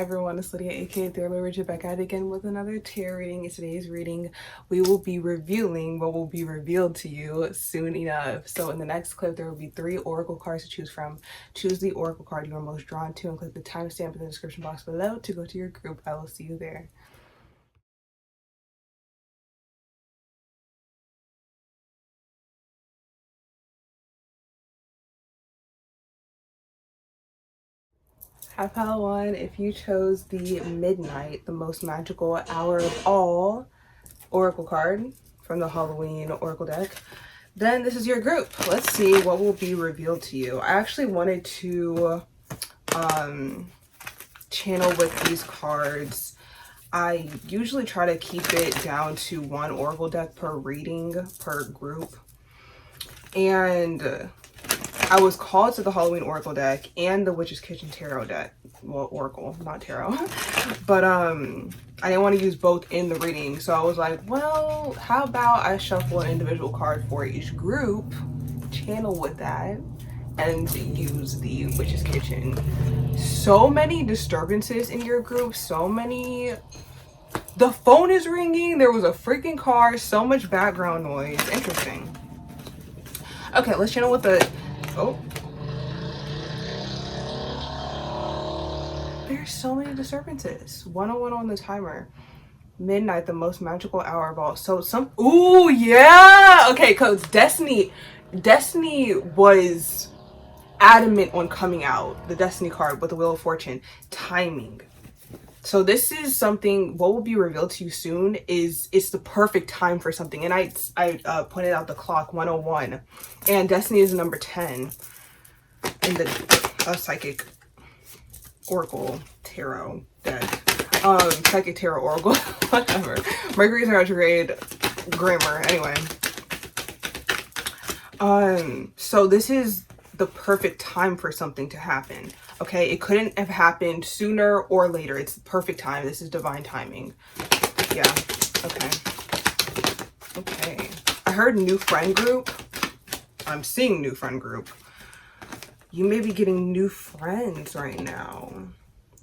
everyone, it's Lydia, aka Ethereallyrigid, back at it again with another tarot reading. In today's reading, we will be revealing what will be revealed to you soon enough. So in the next clip, there will be 3 oracle cards to choose from. Choose the oracle card you are most drawn to and click the timestamp in the description box below to go to your group. I will see you there. Hi pile 1, if you chose the midnight, the most magical hour of all oracle card from the Halloween oracle deck, then this is your group. Let's see what will be revealed to you. I actually wanted to channel with these cards. I usually try to keep it down to 1 oracle deck per reading per group, and I was called to the Halloween oracle deck and the Witch's Kitchen tarot deck. Well, oracle, not tarot. But I didn't want to use both in the reading, so I was like, well, how about I shuffle an individual card for each group, channel with that, and use the Witch's Kitchen. So many disturbances in your group, so many. The phone is ringing, there was a freaking car, so much background noise. Interesting. Okay, let's channel with the there's so many disturbances. 101 on the timer. Midnight, the most magical hour of all. So some, ooh, yeah. Okay, cause Destiny was adamant on coming out. The Destiny card with the Wheel of Fortune. Timing. So this is something, what will be revealed to you soon is it's the perfect time for something. And I pointed out the clock, 101. And Destiny is number 10 in the psychic oracle tarot deck. Psychic tarot oracle, whatever. Mercury's in retrograde, grammar, anyway. So this is the perfect time for something to happen. Okay, it couldn't have happened sooner or later. It's the perfect time. This is divine timing. Yeah. Okay. I heard new friend group. I'm seeing new friend group. You may be getting new friends right now.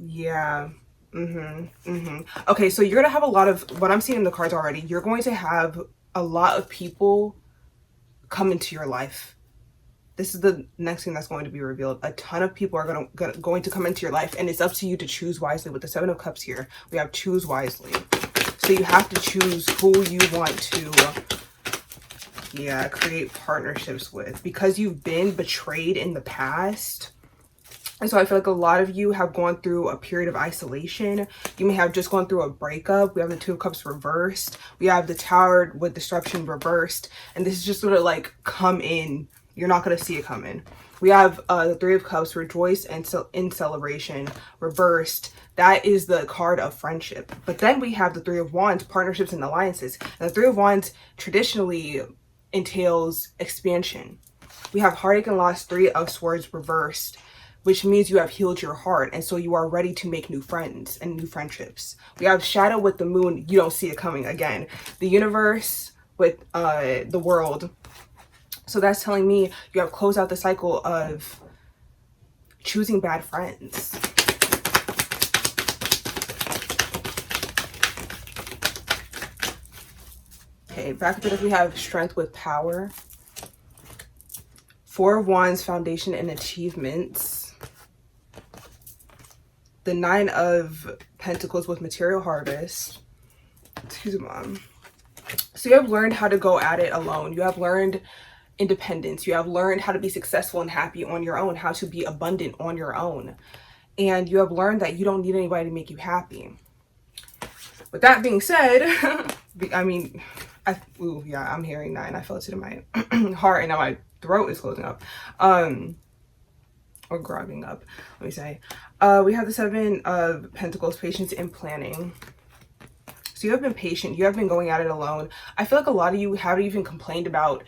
Yeah. Okay, so you're gonna have a lot of, what I'm seeing in the cards already, you're going to have a lot of people come into your life. This is the next thing that's going to be revealed. A ton of people are going to come into your life, and it's up to you to choose wisely. With the 7 of Cups here, we have choose wisely. So you have to choose who you want to create partnerships with, because you've been betrayed in the past. And so I feel like a lot of you have gone through a period of isolation. You may have just gone through a breakup. We have the 2 of Cups reversed. We have the Tower with disruption reversed. And this is just sort of like come in. You're not going to see it coming. We have the 3 of Cups, rejoice and in celebration, reversed. That is the card of friendship. But then we have the 3 of Wands, partnerships and alliances. And the 3 of Wands traditionally entails expansion. We have heartache and loss, 3 of Swords reversed, which means you have healed your heart, and so you are ready to make new friends and new friendships. We have shadow with the moon. You don't see it coming again. The universe with the world. So that's telling me you have closed out the cycle of choosing bad friends. Okay, back up it, we have strength with power. 4 of Wands, foundation and achievements. The 9 of Pentacles with material harvest. Excuse me, Mom. So you have learned how to go at it alone. You have learned independence. You have learned how to be successful and happy on your own, how to be abundant on your own. And you have learned that you don't need anybody to make you happy. With that being said, I mean, I'm hearing 9. I felt it in my heart, and now my throat is closing up. Or grogging up, let me say. We have the 7 of Pentacles, patience and planning. So you have been patient. You have been going at it alone. I feel like a lot of you haven't even complained about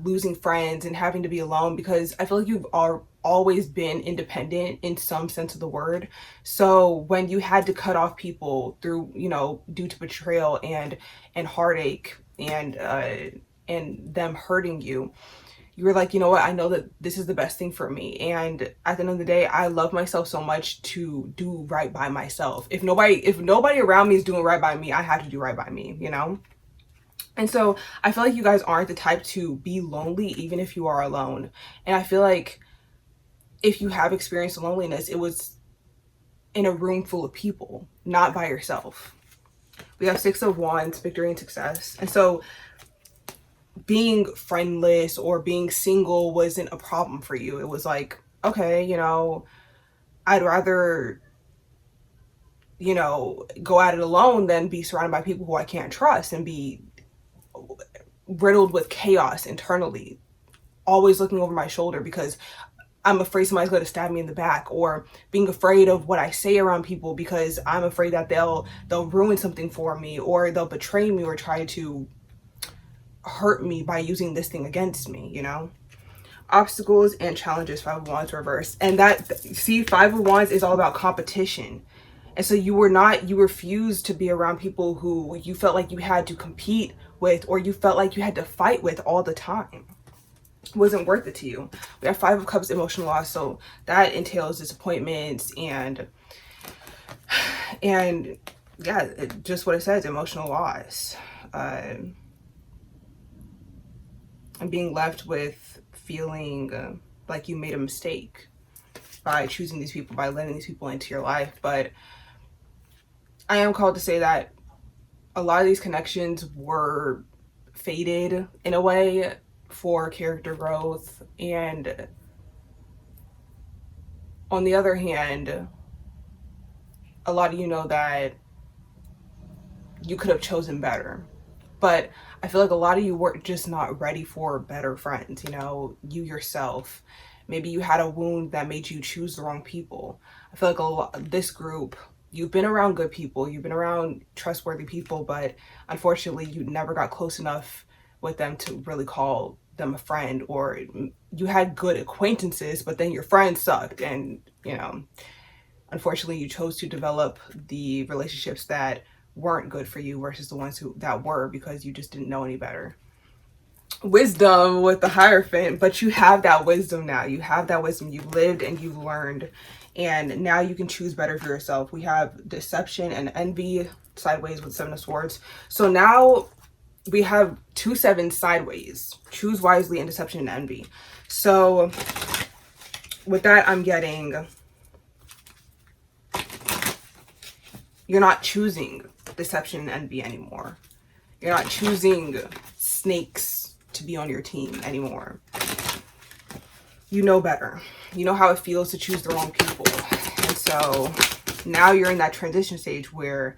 losing friends and having to be alone, because I feel like you've always been independent in some sense of the word. So when you had to cut off people through, due to betrayal and heartache and them hurting you, You were like, you know what, I know that this is the best thing for me. And at the end of the day, I love myself so much to do right by myself. If nobody around me is doing right by me, I have to do right by me, you know? And so I feel like you guys aren't the type to be lonely, even if you are alone. And I feel like if you have experienced loneliness, it was in a room full of people, not by yourself. We have Six of Wands, victory and success. And so being friendless or being single wasn't a problem for you. It was like, okay, you know, I'd rather, you know, go at it alone than be surrounded by people who I can't trust and be riddled with chaos internally, always looking over my shoulder because I'm afraid somebody's going to stab me in the back, or being afraid of what I say around people because I'm afraid that they'll ruin something for me, or they'll betray me or try to hurt me by using this thing against me, you know? Obstacles and challenges, Five of Wands reversed. And that, see, Five of Wands is all about competition. And so you refused to be around people who you felt like you had to compete with, or you felt like you had to fight with all the time. It wasn't worth it to you. We have Five of Cups, emotional loss. So that entails disappointments and yeah, just what it says, emotional loss. And being left with feeling like you made a mistake by choosing these people, by letting these people into your life. But I am called to say that a lot of these connections were fated in a way for character growth. And on the other hand, a lot of you know that you could have chosen better. But I feel like a lot of you were just not ready for better friends, you know, you yourself. Maybe you had a wound that made you choose the wrong people. I feel like this group, you've been around good people, you've been around trustworthy people, but unfortunately you never got close enough with them to really call them a friend, or you had good acquaintances, but then your friends sucked. And, you know, unfortunately you chose to develop the relationships that weren't good for you versus the ones that were, because you just didn't know any better. Wisdom with the Hierophant, but you have that wisdom now. You have that wisdom. You've lived and you've learned, and now you can choose better for yourself. We have deception and envy sideways with Seven of Swords. So now we have 2 sevens sideways. Choose wisely in deception and envy. So with that, I'm getting, you're not choosing deception and envy anymore. You're not choosing snakes to be on your team anymore. You know better. You know how it feels to choose the wrong people. And so now you're in that transition stage where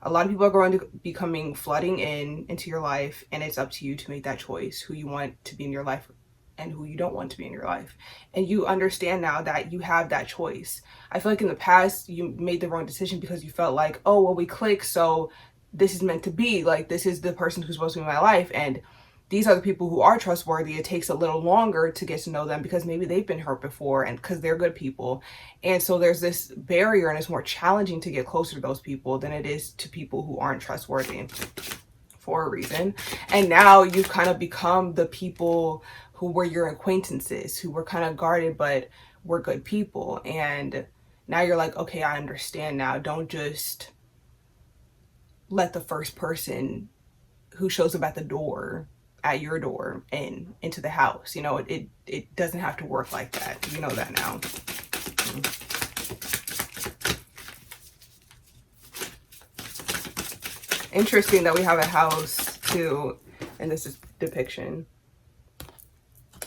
a lot of people are going to be flooding into your life, and it's up to you to make that choice, who you want to be in your life and who you don't want to be in your life. And you understand now that you have that choice. I feel like in the past you made the wrong decision because you felt like, oh, well, we click, so this is meant to be. Like, this is the person who's supposed to be in my life, and these are the people who are trustworthy. It takes a little longer to get to know them because maybe they've been hurt before, and because they're good people. And so there's this barrier, and it's more challenging to get closer to those people than it is to people who aren't trustworthy for a reason. And now you've kind of become the people who were your acquaintances, who were kind of guarded but were good people. And now you're like, okay, I understand now. Don't just let the first person who shows up at your door into the house. You know, it doesn't have to work like that. You know that now. Interesting that we have a house too in this depiction.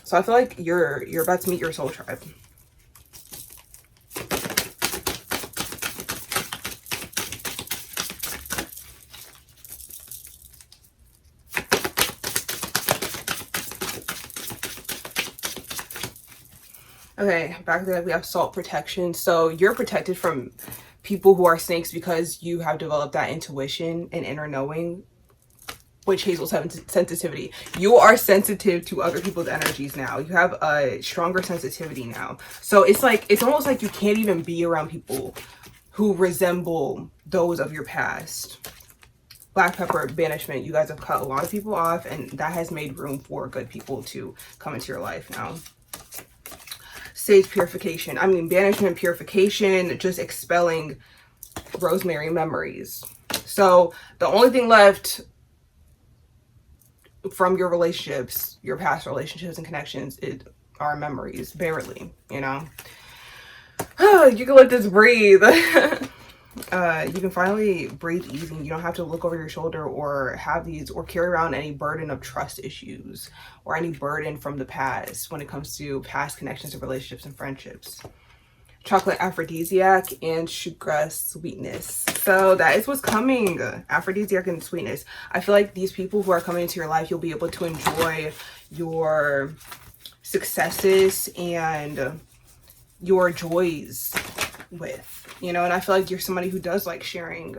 So I feel like you're about to meet your soul tribe. Okay, back there we have salt protection. So you're protected from people who are snakes because you have developed that intuition and inner knowing, which Hazel's having sensitivity. You are sensitive to other people's energies now. You have a stronger sensitivity now. So it's almost like you can't even be around people who resemble those of your past. Black pepper banishment. You guys have cut a lot of people off, and that has made room for good people to come into your life now. Sage purification. I mean, banishment, purification, just expelling rosemary memories. So the only thing left from your relationships, your past relationships and connections, are memories, barely, you know. You can let this breathe. You can finally breathe easy. You don't have to look over your shoulder or have these or carry around any burden of trust issues or any burden from the past when it comes to past connections and relationships and friendships. Chocolate aphrodisiac and sugar sweetness. So that is what's coming. Aphrodisiac and sweetness. I feel like these people who are coming into your life, you'll be able to enjoy your successes and your joys with, you know. And I feel like you're somebody who does like sharing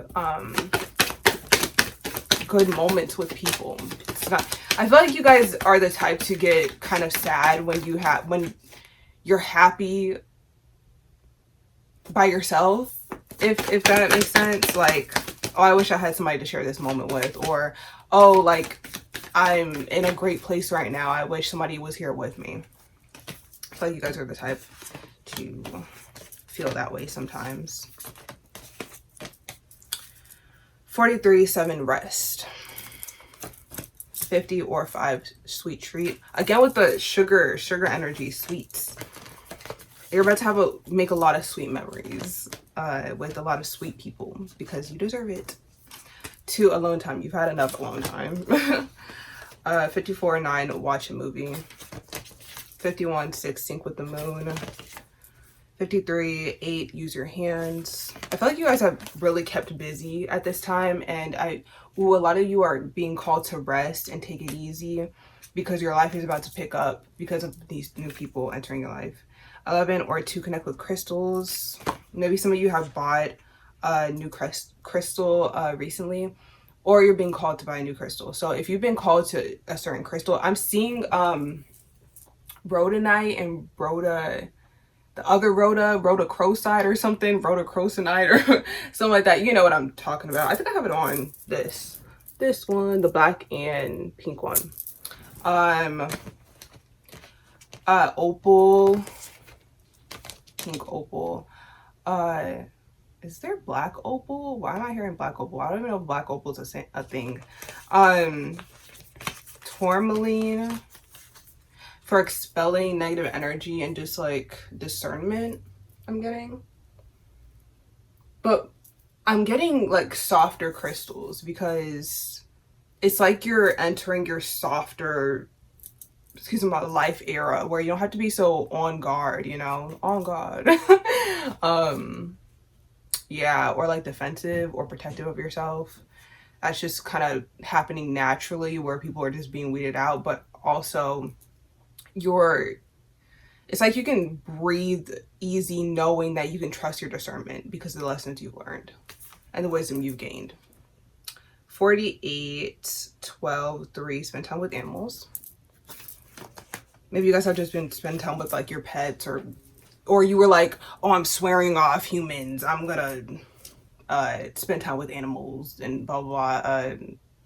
good moments with people. It's not, I feel like you guys are the type to get kind of sad when you're happy by yourself, if that makes sense. Like, oh, I wish I had somebody to share this moment with, or oh, like, I'm in a great place right now, I wish somebody was here with me. I feel like you guys are the type to feel that way sometimes. 43-7 rest. 50 or 5 sweet treat. Again with the sugar energy, sweets. You're about to make a lot of sweet memories with a lot of sweet people because you deserve it. 2 alone time. You've had enough alone time. 54-9 watch a movie. 51-6 sync with the moon. 53-8 use your hands. I feel like you guys have really kept busy at this time, and a lot of you are being called to rest and take it easy because your life is about to pick up because of these new people entering your life. 11 or 2 connect with crystals. Maybe some of you have bought a new crystal recently, or you're being called to buy a new crystal. So if you've been called to a certain crystal, I'm seeing rhodonite and the other rhodochrosite or something, rhodochrosonite or something like that. You know what I'm talking about. I think I have it on this one, the black and pink one. Opal, pink opal. Is there black opal? Why am I hearing black opal? I don't even know if black opal is a thing. Tourmaline for expelling negative energy and just like discernment, I'm getting. But I'm getting like softer crystals because it's like you're entering your softer, excuse me, life era where you don't have to be so on guard, you know, on guard. Yeah, or like defensive or protective of yourself. That's just kind of happening naturally where people are just being weeded out, but also it's like you can breathe easy knowing that you can trust your discernment because of the lessons you've learned and the wisdom you've gained. 48-12-3 spend time with animals. Maybe you guys have just been spending time with like your pets, or you were like, oh, I'm swearing off humans, I'm gonna spend time with animals and blah blah blah.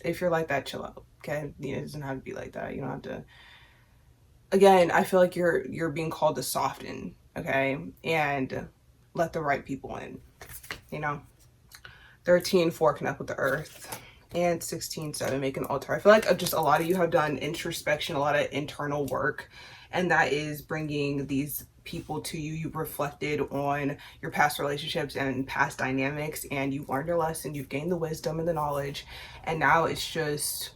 If you're like that, chill out, okay? You know, it doesn't have to be like that. You don't have to. Again, I feel like you're being called to soften, okay, and let the right people in, you know. 13-4 connect with the earth, and 16-7 make an altar. I feel like just a lot of you have done introspection, a lot of internal work, and that is bringing these people to you. You've reflected on your past relationships and past dynamics, and you've learned your lesson, you've gained the wisdom and the knowledge, and now it's just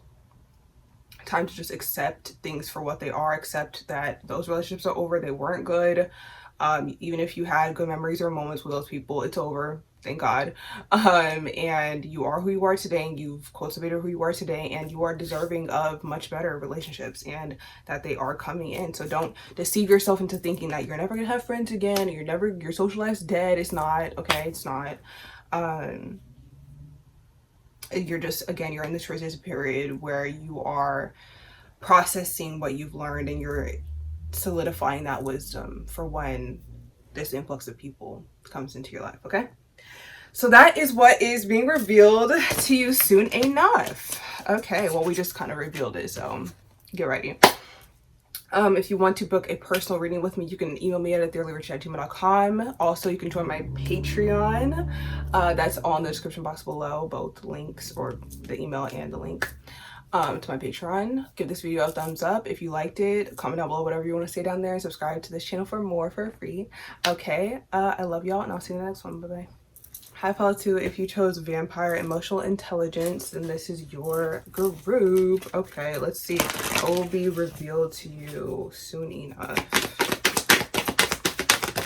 time to just accept things for what they are. Accept that those relationships are over, they weren't good. Even if you had good memories or moments with those people, it's over, thank God. And you are who you are today, and you've cultivated who you are today, and you are deserving of much better relationships, and that they are coming in. So don't deceive yourself into thinking that you're never gonna have friends again, or your social life's dead. It's not, okay? It's not. You're just, again, you're in this transition period where you are processing what you've learned, and you're solidifying that wisdom for when this influx of people comes into your life, okay? So that is what is being revealed to you soon enough. Okay, well, we just kind of revealed it, so get ready. If you want to book a personal reading with me, you can email me at ethereallyrigid@gmail.com. Also, you can join my Patreon. That's all in the description box below, both links, or the email and the link to my Patreon. Give this video a thumbs up if you liked it. Comment down below whatever you want to say down there, and subscribe to this channel for more for free. Okay, I love y'all, and I'll see you in the next one. Bye-bye. Hi, Follow 2. If you chose Vampire Emotional Intelligence, then this is your group. Okay, let's see. What will be revealed to you soon enough?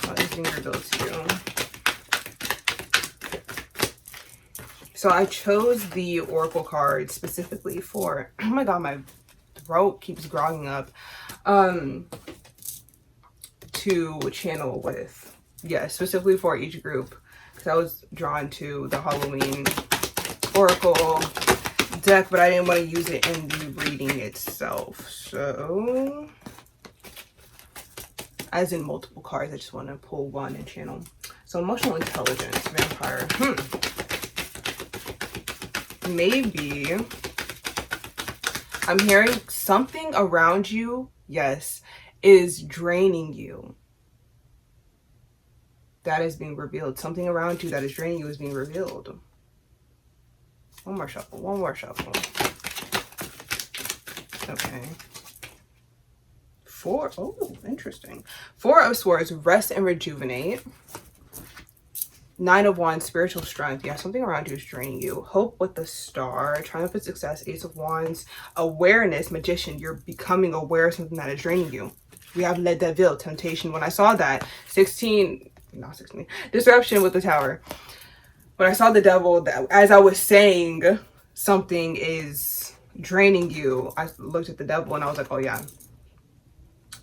What is being revealed to you? So I chose the Oracle card specifically for, oh my god, my throat keeps grogging up, to channel with. Yeah, specifically for each group. I was drawn to the Halloween Oracle deck, but I didn't want to use it in the reading itself. So, as in multiple cards, I just want to pull one and channel. So, emotional intelligence, vampire. Maybe I'm hearing something around you, yes, is draining you. That is being revealed. Something around you that is draining you is being revealed. One more shuffle. One more shuffle. Okay. Oh, interesting. 4 of Swords, rest and rejuvenate. 9 of Wands, spiritual strength. Yeah, something around you is draining you. Hope with the Star. Triumphant success. Ace of Wands. Awareness, Magician. You're becoming aware of something that is draining you. We have Le Devil, temptation. When I saw that, 16... not 16, disruption with the Tower. When I saw the Devil, as I was saying something is draining you, I looked at the Devil and I was like, oh yeah,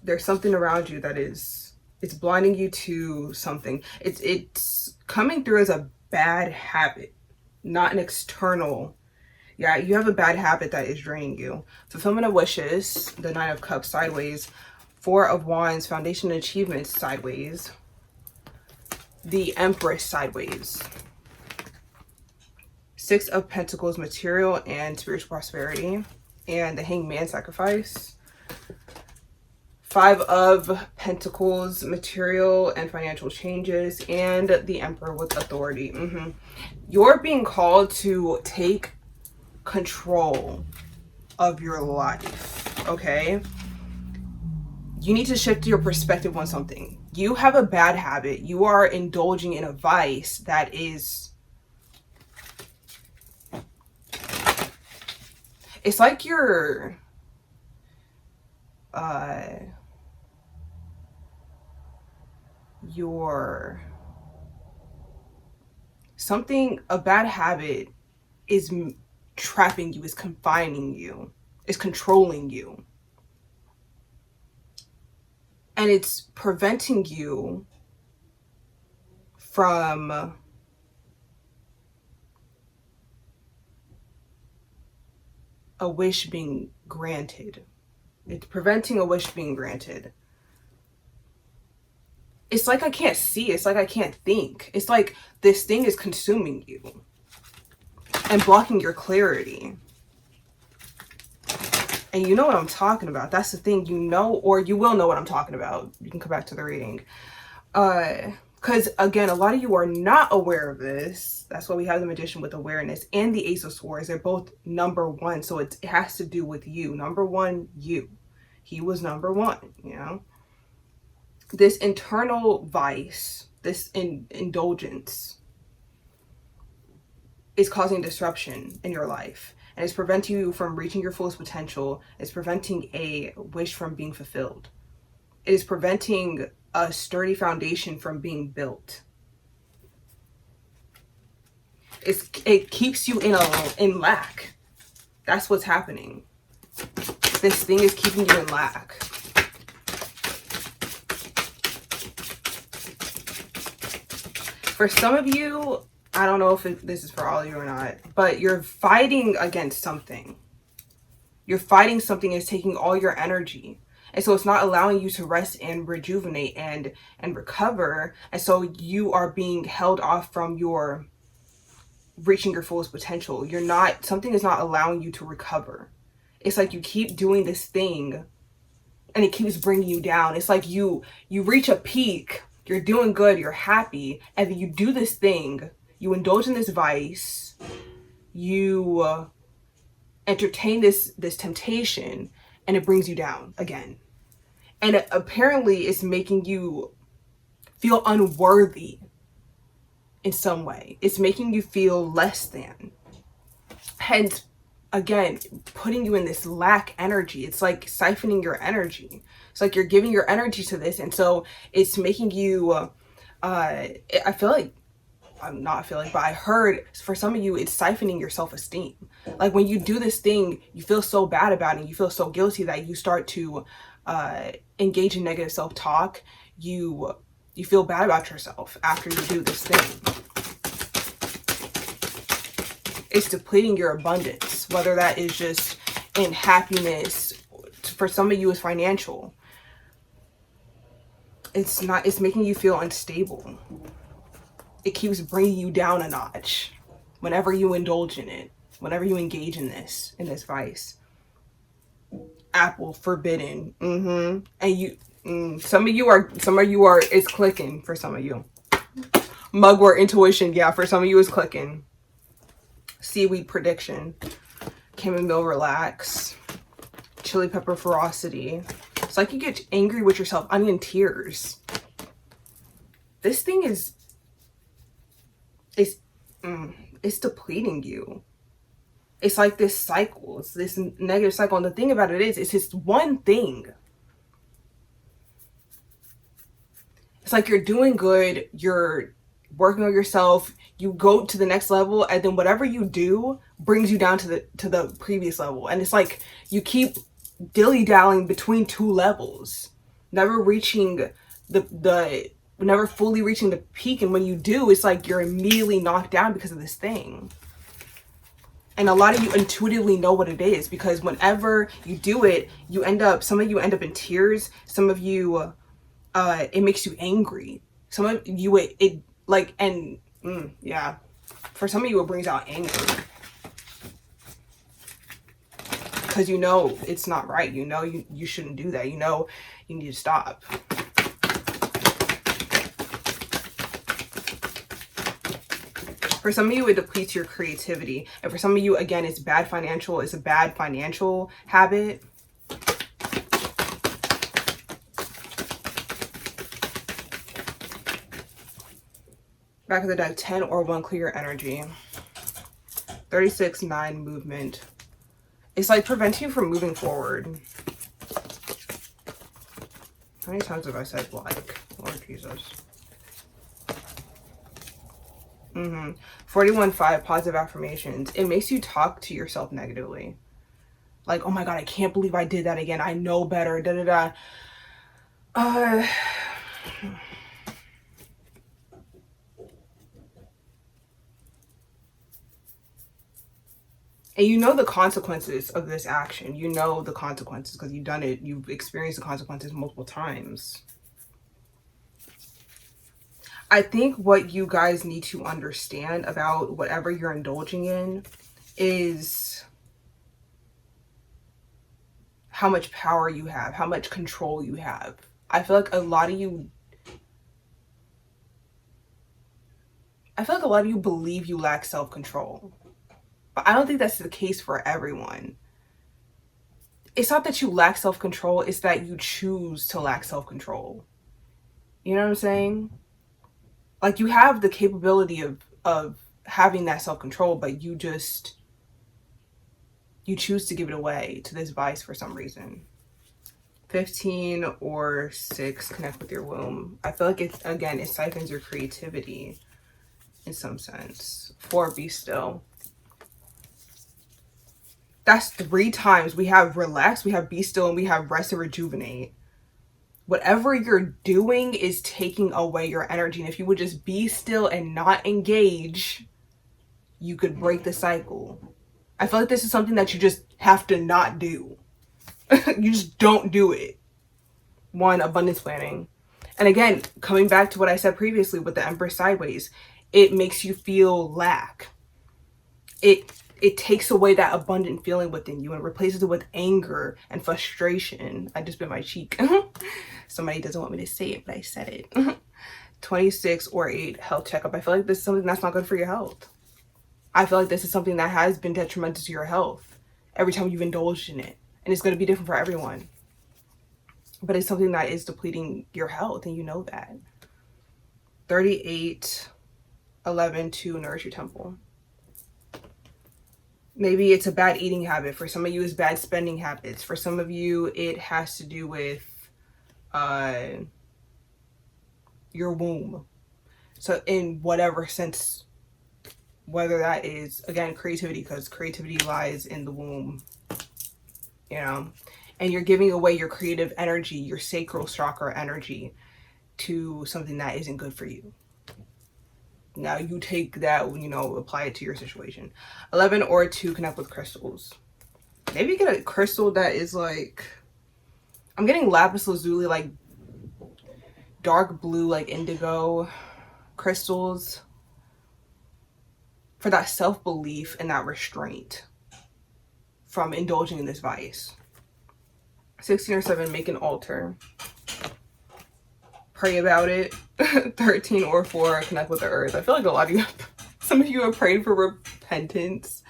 there's something around you that is, it's blinding you to something. It's coming through as a bad habit, not an external. Yeah, you have a bad habit that is draining you. Fulfillment of wishes, the 9 of Cups sideways. 4 of Wands, foundation and achievements sideways. The Empress sideways. 6 of Pentacles, material and spiritual prosperity. And the Hangman, sacrifice. 5 of Pentacles, material and financial changes. And the Emperor with authority. You're being called to take control of your life, okay? You need to shift your perspective on something. You have a bad habit. You are indulging in a vice that is, it's like you're something, a bad habit is trapping you, is confining you, is controlling you. And it's preventing you from a wish being granted. It's preventing a wish being granted. It's like I can't see. It's like I can't think. It's like this thing is consuming you and blocking your clarity. And you know what I'm talking about. That's the thing, you know, or you will know what I'm talking about. You can come back to the reading. Because again, a lot of you are not aware of this. That's why we have the Magician with awareness and the Ace of Swords. They're both number 1. So it has to do with you. Number 1, you. He was number 1, you know. This internal vice, this indulgence is causing disruption in your life. And it's preventing you from reaching your fullest potential. It's preventing a wish from being fulfilled. It is preventing a sturdy foundation from being built. It keeps you in lack. That's what's happening. This thing is keeping you in lack. For some of you, I don't know if this is for all of you or not, but you're fighting against something. You're fighting something that's taking all your energy. And so it's not allowing you to rest and rejuvenate and recover. And so you are being held off from your reaching your fullest potential. You're not, something is not allowing you to recover. It's like you keep doing this thing and it keeps bringing you down. It's like you reach a peak, you're doing good, you're happy, and then you do this thing, you indulge in this vice, you entertain this temptation, and it brings you down again. And apparently it's making you feel unworthy in some way. It's making you feel less than. Hence, again, putting you in this lack energy. It's like siphoning your energy. It's like you're giving your energy to this. And so it's making you, I feel like, but I heard for some of you, it's siphoning your self-esteem. Like when you do this thing, you feel so bad about it, and you feel so guilty that you start to engage in negative self-talk. You feel bad about yourself after you do this thing. It's depleting your abundance, whether that is just in happiness. For some of you, it's financial. It's making you feel unstable. It keeps bringing you down a notch whenever you indulge in it, whenever you engage in this vice. Apple forbidden. And some of you are, it's clicking for some of you. Mugwort intuition, yeah, for some of you is clicking. Seaweed prediction. Chamomile relax. Chili pepper ferocity. It's like you get angry with yourself. Onion tears. This thing is, it's depleting you. It's like this cycle. It's this negative cycle. And the thing about it is, it's just one thing. It's like you're doing good. You're working on yourself. You go to the next level, and then whatever you do brings you down to the previous level. And it's like you keep dilly-dallying between two levels, never reaching never fully reaching the peak. And when you do, it's like you're immediately knocked down because of this thing. And a lot of you intuitively know what it is, because whenever you do it, some of you end up in tears. Some of you, it makes you angry. Some of you, yeah. For some of you, it brings out anger. Because you know it's not right. You know you shouldn't do that. You know you need to stop. For some of you, it depletes your creativity. And for some of you, again, it's a bad financial habit. Back of the deck, 10 or 1, clear energy. 36, 9, movement. It's like preventing you from moving forward. How many times have I said like? Lord Jesus. 41, 5, positive affirmations. It makes you talk to yourself negatively. Like, oh my God, I can't believe I did that again. I know better. Da da da. And you know the consequences of this action. You know the consequences because you've done it. You've experienced the consequences multiple times. I think what you guys need to understand about whatever you're indulging in is how much power you have, how much control you have. I feel like a lot of you believe you lack self-control. But I don't think that's the case for everyone. It's not that you lack self-control, it's that you choose to lack self-control. You know what I'm saying? Like, you have the capability of having that self-control, but you choose to give it away to this vice for some reason. 15 or 6, connect with your womb. I feel like it siphons your creativity in some sense. 4, be still. That's 3 times. We have relax, we have be still, and we have rest and rejuvenate. Whatever you're doing is taking away your energy. And if you would just be still and not engage, you could break the cycle. I feel like this is something that you just have to not do. You just don't do it. 1, abundance planning. And again, coming back to what I said previously with the Empress sideways, it makes you feel lack. it takes away that abundant feeling within you and replaces it with anger and frustration. I just bit my cheek. Somebody doesn't want me to say it, but I said it. 26 or 8 health checkup. I feel like this is something that's not good for your health. I feel like this is something that has been detrimental to your health every time you've indulged in it. And it's going to be different for everyone. But it's something that is depleting your health, and you know that. 38, 11 to nourish your temple. Maybe it's a bad eating habit. For some of you, it's bad spending habits. For some of you, it has to do with your womb. So in whatever sense, whether that is, again, creativity, because creativity lies in the womb, you know, and you're giving away your creative energy, your sacral chakra energy, to something that isn't good for you. Now you take that, you know, apply it to your situation. 11 or 2, connect with crystals. Maybe get a crystal that is like, I'm getting lapis lazuli, like dark blue, like indigo crystals, for that self-belief and that restraint from indulging in this vice. 16 or 7, make an altar. Pray about it. 13 or 4, connect with the earth. I feel like a lot of you, some of you have prayed for repentance.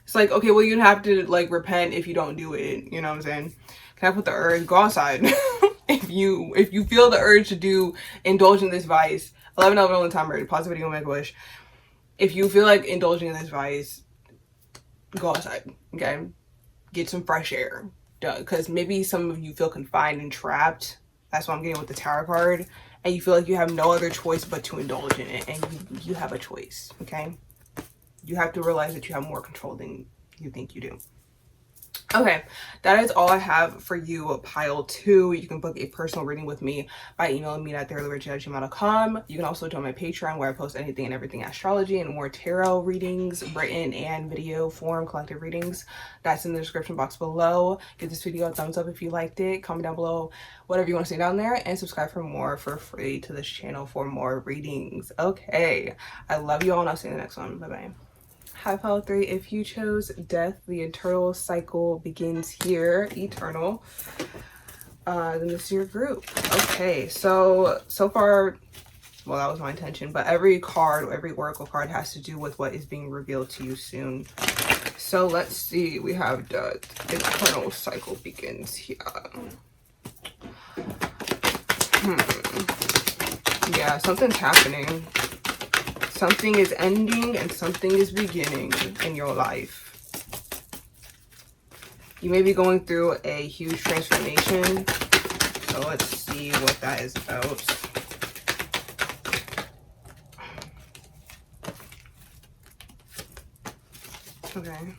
It's like, okay, well, you have to like repent if you don't do it. You know what I'm saying? Connect with the earth. Go outside. if you feel the urge to indulge in this vice. 11 all the time, ready. Positivity will make a wish. If you feel like indulging in this vice, go outside. Okay, get some fresh air. Because maybe some of you feel confined and trapped. That's what I'm getting with the tarot card. And you feel like you have no other choice but to indulge in it. And you have a choice, okay? You have to realize that you have more control than you think you do. Okay, that is all I have for you, pile 2. You can book a personal reading with me by emailing me at ethereallyrigid@gmail.com. You can also join my Patreon, where I post anything and everything astrology and more tarot readings, written and video form collective readings. That's in the description box below. Give this video a thumbs up if you liked it. Comment down below whatever you want to say down there, and subscribe for more for free to this channel for more readings. Okay, I love you all, and I'll see you in the next one. Bye-bye. High pile 3, if you chose death, the eternal cycle begins here, eternal, then this is your group. Okay, so far, well, that was my intention, but every card, every oracle card has to do with what is being revealed to you soon. So let's see, we have the eternal cycle begins here. Yeah, something's happening. Something is ending and something is beginning in your life. You may be going through a huge transformation. So let's see what that is about. Okay.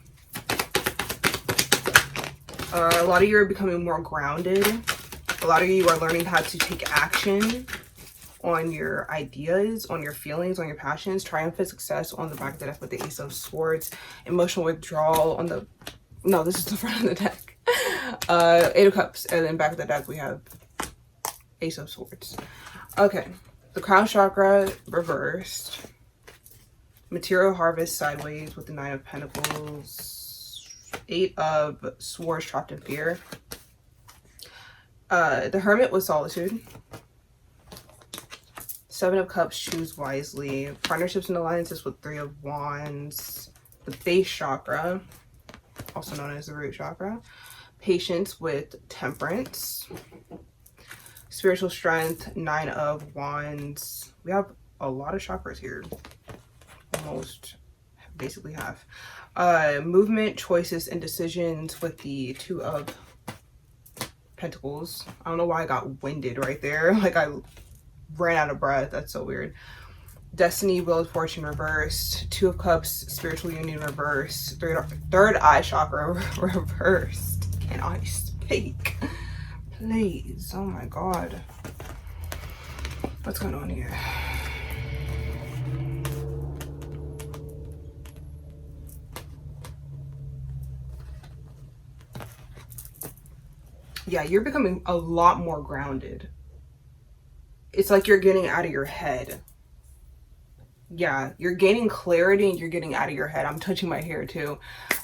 A lot of you are becoming more grounded. A lot of you are learning how to take action on your ideas, on your feelings, on your passions. Triumphant success on the back of the deck with the Ace of Swords. Emotional withdrawal on the, no, this is the front of the deck. 8 of Cups, and then back of the deck we have Ace of Swords. Okay, the crown chakra reversed. Material harvest sideways with the 9 of Pentacles. 8 of Swords, trapped in fear. The Hermit with solitude. 7 of Cups, choose wisely. Partnerships and alliances with 3 of Wands. The base chakra, also known as the root chakra. Patience with Temperance. Spiritual strength, 9 of Wands. We have a lot of chakras here. Almost, basically half. Movement, choices, and decisions with the 2 of Pentacles. I don't know why I got winded right there. Like I ran out of breath. That's so weird. Destiny, will of fortune reversed. 2 of Cups, spiritual union reversed. Third eye chakra reversed. Can I speak? Please. Oh my god. What's going on here? Yeah, you're becoming a lot more grounded. It's like you're getting out of your head. Yeah, you're gaining clarity and you're getting out of your head. I'm touching my hair too.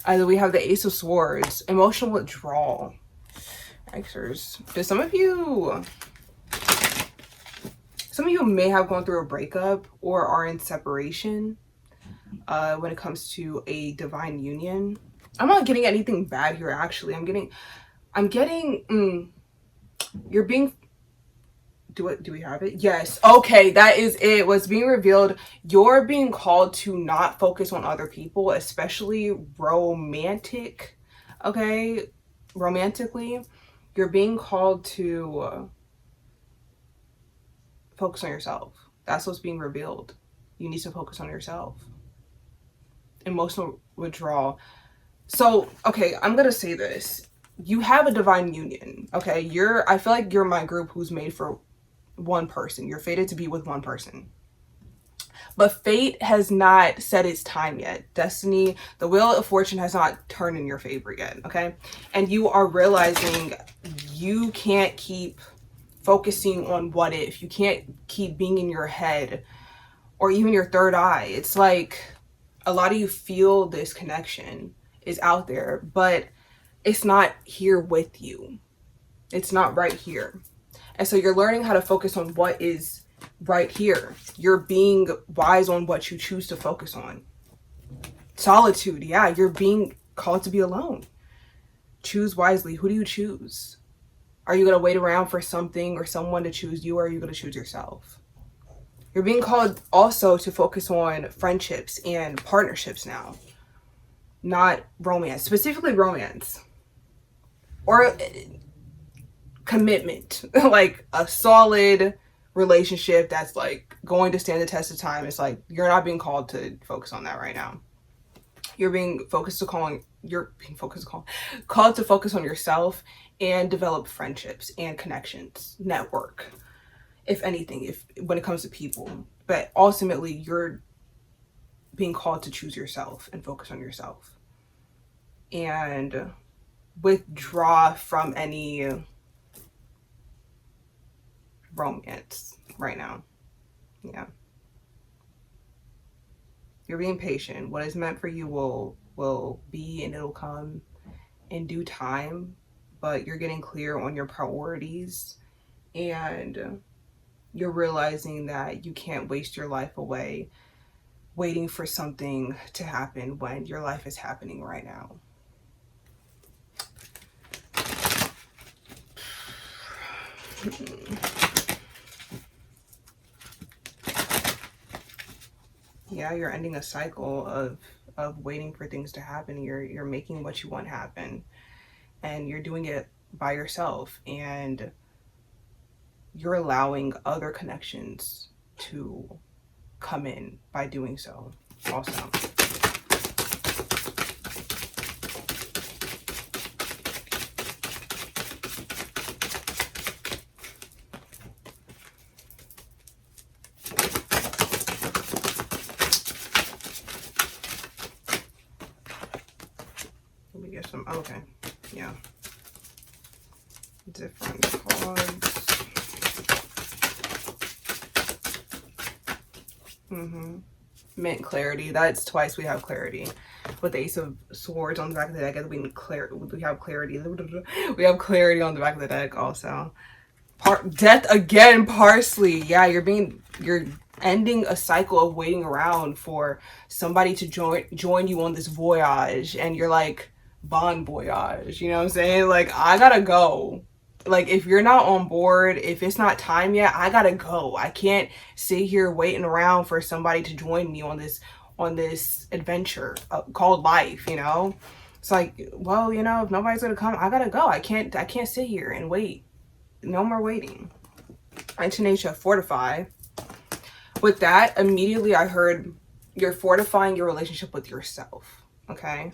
And then we have the Ace of Swords, emotional withdrawal. Xers. Do some of you may have gone through a breakup or are in separation when it comes to a divine union. I'm not getting anything bad here, actually. I'm getting you're being, do we have it? Yes. Okay, that is it. What's being revealed, you're being called to not focus on other people, especially romantically. You're being called to focus on yourself. That's what's being revealed. You need to focus on yourself. Emotional withdrawal. So, okay, I'm gonna say this. You have a divine union, okay? I feel like you're my group who's made for one person. You're fated to be with one person. But fate has not set its time yet. Destiny, the wheel of fortune has not turned in your favor yet, okay? And you are realizing you can't keep focusing on what if. You can't keep being in your head or even your third eye. It's like a lot of you feel this connection is out there, but it's not here with you. It's not right here. And so you're learning how to focus on what is right here. You're being wise on what you choose to focus on. Solitude, yeah, you're being called to be alone. Choose wisely. Who do you choose? Are you going to wait around for something or someone to choose you, or are you going to choose yourself? You're being called also to focus on friendships and partnerships now, not romance, specifically romance or commitment, like a solid relationship that's like going to stand the test of time. It's like you're not being called to focus on that right now. You're being called to focus on yourself and develop friendships and connections, network, if anything, when it comes to people. But ultimately, you're being called to choose yourself and focus on yourself and withdraw from any romance right now. Yeah. You're being patient. What is meant for you will be, and it'll come in due time, but you're getting clear on your priorities and you're realizing that you can't waste your life away waiting for something to happen when your life is happening right now. Yeah, you're ending a cycle of waiting for things to happen. You're making what you want happen, and you're doing it by yourself, and you're allowing other connections to come in by doing so also. Let me get some, okay, yeah. Different cards. Mint clarity. That's twice we have clarity. With the Ace of Swords on the back of the deck, we have clarity. We have clarity on the back of the deck also. Death again, parsley. Yeah, you're ending a cycle of waiting around for somebody to join you on this voyage, and you're like, bon voyage, you know what I'm saying? Like, I gotta go. Like, if you're not on board, if it's not time yet, I gotta go. I can't sit here waiting around for somebody to join me on this adventure called life, you know? It's like, well, you know, if nobody's gonna come, I gotta go. I can't sit here and wait. No more waiting. Intonation, fortify. With that, immediately I heard you're fortifying your relationship with yourself, okay?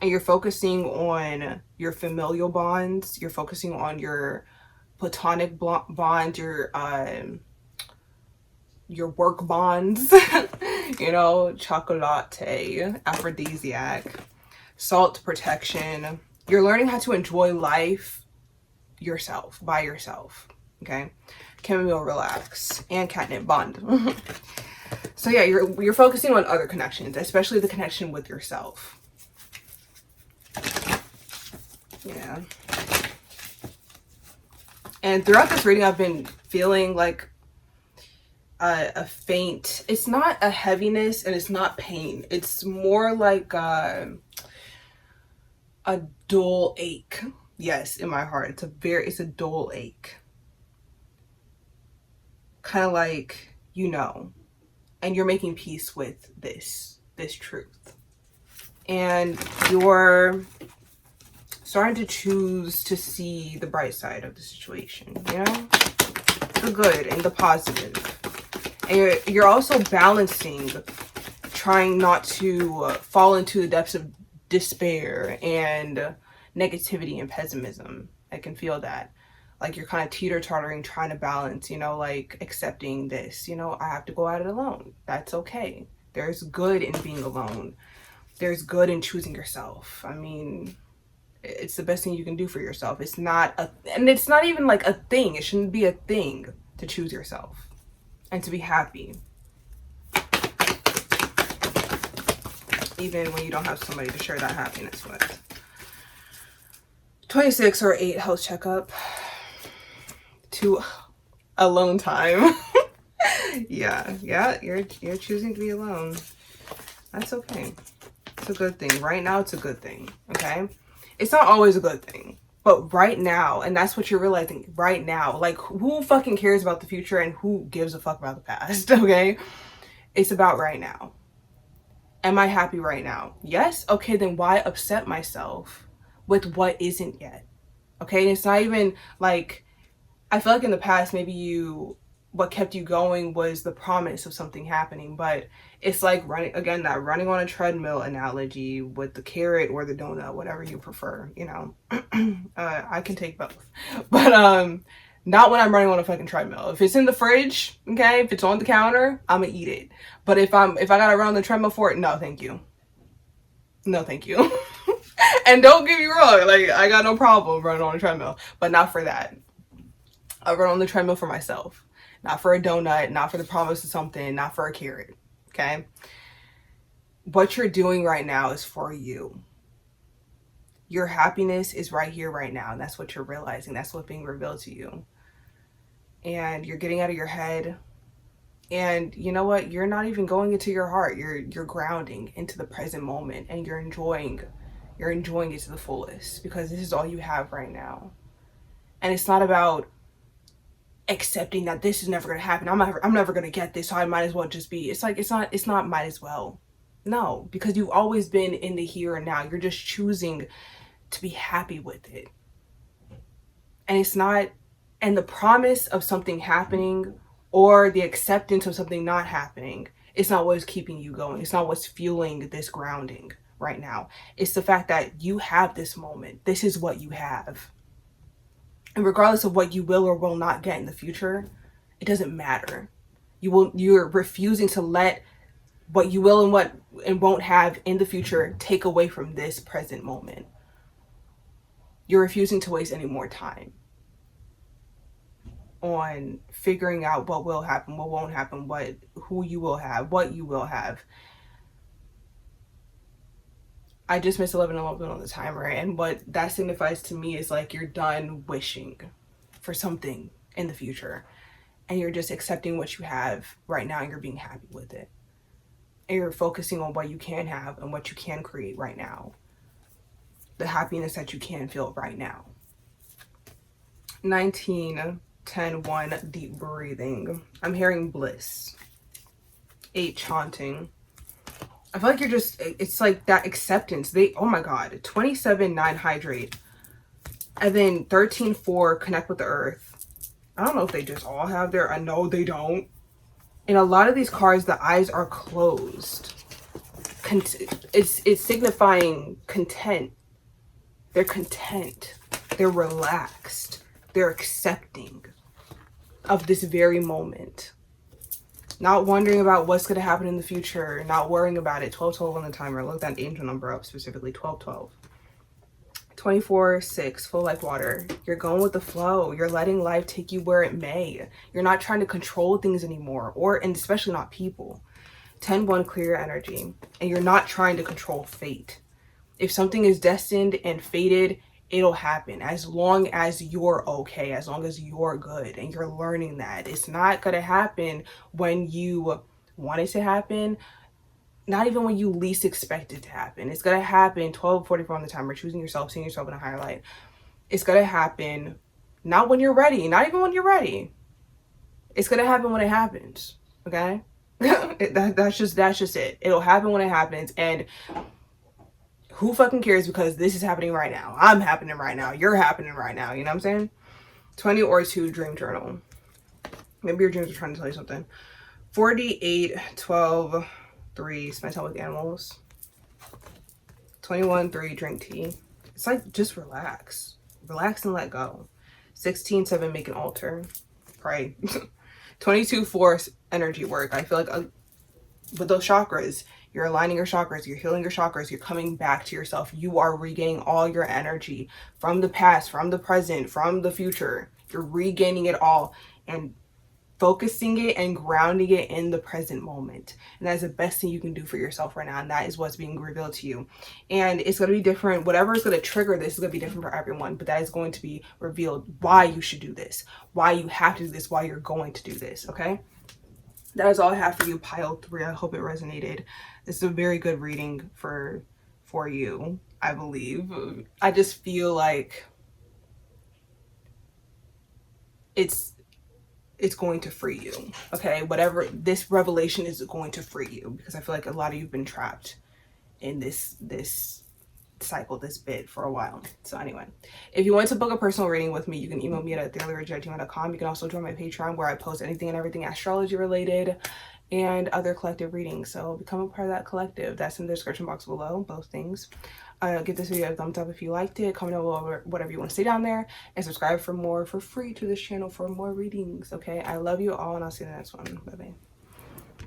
And you're focusing on your familial bonds. You're focusing on your platonic bonds, your work bonds, you know, chocolate, aphrodisiac, salt protection. You're learning how to enjoy life yourself, by yourself, okay? Chamomile relax and catnip bond. So yeah, you're focusing on other connections, especially the connection with yourself. Yeah. And throughout this reading, I've been feeling like a faint, it's not a heaviness and it's not pain. It's more like a dull ache. Yes, in my heart. It's a dull ache. Kind of like, you know, and you're making peace with this truth. And you're starting to choose to see the bright side of the situation, you know? The good and the positive. And you're also balancing, trying not to fall into the depths of despair and negativity and pessimism. I can feel that. Like you're kind of teeter-tottering, trying to balance, you know, like accepting this, you know, I have to go at it alone. That's okay. There's good in being alone. There's good in choosing yourself. I mean, it's the best thing you can do for yourself. It's not and it's not even like a thing. It shouldn't be a thing to choose yourself and to be happy. Even when you don't have somebody to share that happiness with. 26 or 8 health checkup. 2 alone time. yeah, you're choosing to be alone. That's okay. It's a good thing. Right now, it's a good thing. Okay? It's not always a good thing. But right now, and that's what you're realizing right now. Like, who fucking cares about the future and who gives a fuck about the past? Okay? It's about right now. Am I happy right now? Yes? Okay, then why upset myself with what isn't yet? Okay? And it's not even like, I feel like in the past, maybe what kept you going was the promise of something happening, but it's like that running on a treadmill analogy with the carrot or the donut, whatever you prefer, you know. I can take both, but not when I'm running on a fucking treadmill. If it's in the fridge, okay, if it's on the counter, I'm gonna eat it. But if I gotta run on the treadmill for it, no thank you. No thank you. And don't get me wrong, like I got no problem running on a treadmill, but not for that. I run on the treadmill for myself. Not for a donut, not for the promise of something, not for a carrot, okay? What you're doing right now is for you. Your happiness is right here, right now, and that's what you're realizing. That's what's being revealed to you. And you're getting out of your head. And you know what? You're not even going into your heart. You're grounding into the present moment, and you're enjoying it to the fullest because this is all you have right now. And it's not about accepting that this is never going to happen. I'm never going to get this, so I might as well just be. It's like it's not might as well. No, because you've always been in the here and now. You're just choosing to be happy with it. And it's not, and the promise of something happening or the acceptance of something not happening, it's not what's keeping you going. It's not what's fueling this grounding right now. It's the fact that you have this moment. This is what you have. And regardless of what you will or will not get in the future, it doesn't matter. You're refusing to let what you will and won't have in the future take away from this present moment. You're refusing to waste any more time on figuring out what will happen, what won't happen, who you will have, what you will have. I just missed 11 on the timer, and what that signifies to me is like you're done wishing for something in the future, and you're just accepting what you have right now, and you're being happy with it, and you're focusing on what you can have and what you can create right now, the happiness that you can feel right now. 19, 10, 1, deep breathing. I'm hearing bliss. 8, chanting. I feel like it's like that acceptance. Oh my God, 27, 9, hydrate. And then 13, 4, connect with the earth. I don't know if they just all have I know they don't. In a lot of these cards, the eyes are closed. It's signifying content. They're content. They're relaxed. They're accepting of this very moment. Not wondering about what's going to happen in the future. Not worrying about it. 12, 12 on the timer. Look that angel number up specifically. 12, 12. 24-6, flow like water. You're going with the flow. You're letting life take you where it may. You're not trying to control things anymore, and especially not people. 10-1, clear your energy. And you're not trying to control fate. If something is destined and fated, it'll happen as long as you're okay, as long as you're good and you're learning that. It's not going to happen when you want it to happen, not even when you least expect it to happen. It's going to happen 12:44 on the timer, choosing yourself, seeing yourself in a higher light. It's going to happen not when you're ready, not even when you're ready. It's going to happen when it happens, okay? That's just it. It'll happen when it happens, and who fucking cares, because this is happening right now. I'm happening right now. You're happening right now. You know what I'm saying? 20 or 2, dream journal. Maybe your dreams are trying to tell you something. 48, 12, 3, spend time with animals. 21, 3, drink tea. It's like, just relax. Relax and let go. 16, 7, make an altar. Pray. 22, 4, energy work. I feel like with those chakras, you're aligning your chakras, you're healing your chakras, you're coming back to yourself. You are regaining all your energy from the past, from the present, from the future. You're regaining it all and focusing it and grounding it in the present moment. And that is the best thing you can do for yourself right now. And that is what's being revealed to you. And it's going to be different. Whatever is going to trigger this is going to be different for everyone. But that is going to be revealed why you should do this, why you have to do this, why you're going to do this. Okay? That is all I have for you, pile 3. I hope it resonated. This is a very good reading for you, I believe. I just feel like it's going to free you, okay? Whatever, this revelation is going to free you, because I feel like a lot of you've been trapped in this cycle, this bit for a while. So anyway, if you want to book a personal reading with me, you can email me at ethereallyrigid@gmail.com. You can also join my Patreon, where I post anything and everything astrology related and other collective readings. So become a part of that collective. That's in the description box below, both things. Give this video a thumbs up if you liked it. Comment down below whatever you want to say down there, and subscribe for more for free to this channel for more readings. Okay, I love you all, and I'll see you in the next one. Bye bye.